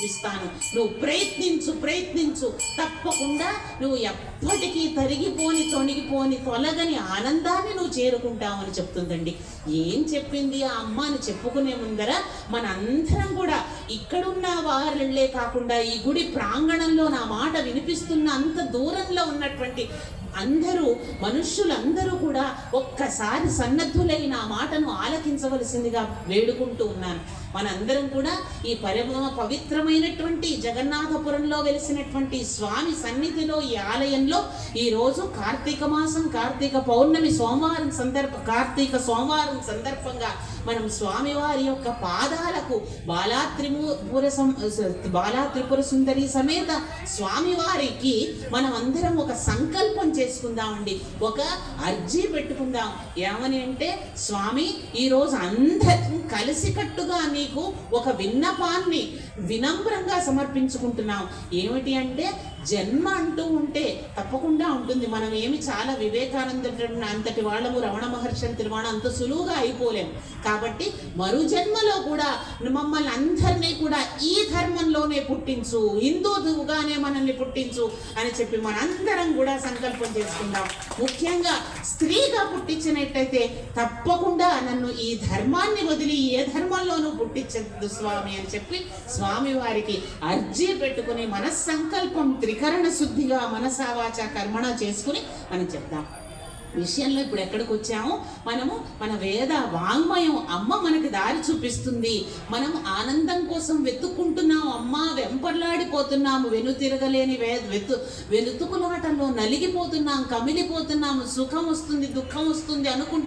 చూపిస్తాను, నువ్వు ప్రయత్నించు, తప్పకుండా నువ్వు ఎప్పటికీ తొణిగిపోని తొలగని ఆనందాన్ని నువ్వు చేరుకుంటావని చెప్తుందండి. ఏం చెప్పింది ఆ అమ్మ అని చెప్పుకునే ముందర మనందరం కూడా ఇక్కడున్న వారిళ్లే కాకుండా ఈ గుడి ప్రాంగణంలో నా మాట వినిపిస్తున్న అంత దూరంలో ఉన్నటువంటి మనుష్యులందరూ కూడా ఒక్కసారి సన్నద్ధులై నా మాటను ఆలకించవలసిందిగా వేడుకుంటూ ఉన్నాను. మనందరం కూడా ఈ పవిత్రమైనటువంటి జగన్నాథపురంలో వెలిసినటువంటి స్వామి సన్నిధిలో, ఈ ఆలయంలో ఈరోజు కార్తీక మాసం, కార్తీక పౌర్ణమి కార్తీక సోమవారం సందర్భంగా మనం స్వామివారి యొక్క పాదాలకు బాలాత్రిపుర సుందరి సమేత స్వామివారికి మనం అందరం ఒక సంకల్పం చేసుకుందామండి, ఒక అర్జీ పెట్టుకుందాం. ఏమని అంటే, స్వామి ఈరోజు అందరం కలిసికట్టుగా నీకు ఒక విన్నపాన్ని వినమ్రంగా సమర్పించుకుంటున్నాం. ఏమిటి అంటే, జన్మ అంటూ ఉంటే తప్పకుండా ఉంటుంది. మనం ఏమి చాలా వివేకానందుడు అంతటి వాళ్ళము, రమణ మహర్షి అంతటి వాళ్ళ అంత సులువుగా అయిపోలేము. కాబట్టి మరు జన్మలో కూడా మమ్మల్ని అందరినీ కూడా ఈ ధర్మంలోనే పుట్టించు, హిందూగానే మనల్ని పుట్టించు అని చెప్పి మనందరం కూడా సంకల్పం చేసుకుందాం. ముఖ్యంగా స్త్రీగా పుట్టించినట్టయితే తప్పకుండా నన్ను ఈ ధర్మాన్ని వదిలి ఏ ధర్మంలోనూ పుట్టించద్దు స్వామి అని చెప్పి స్వామి వారికి అర్జీ పెట్టుకుని మనస్సంకల్పం త్రికరణ శుద్ధిగా మనసా వాచ కర్మణ చేసుకుని మనం చెప్దాం. విషయంలో ఇప్పుడు ఎక్కడికి వచ్చామో, మన వేద వాంగ్మయం అమ్మ మనకి దారి చూపిస్తుంది. మనం ఆనందం కోసం వెతుక్కుంటున్నాం, అమ్మ వెంపర్లాడిపోతున్నాము, వెనుతిరగలేని వెతుకులాటంలో నలిగిపోతున్నాం, కమిలిపోతున్నాము, సుఖం వస్తుంది దుఃఖం వస్తుంది అనుకుంటున్నాం.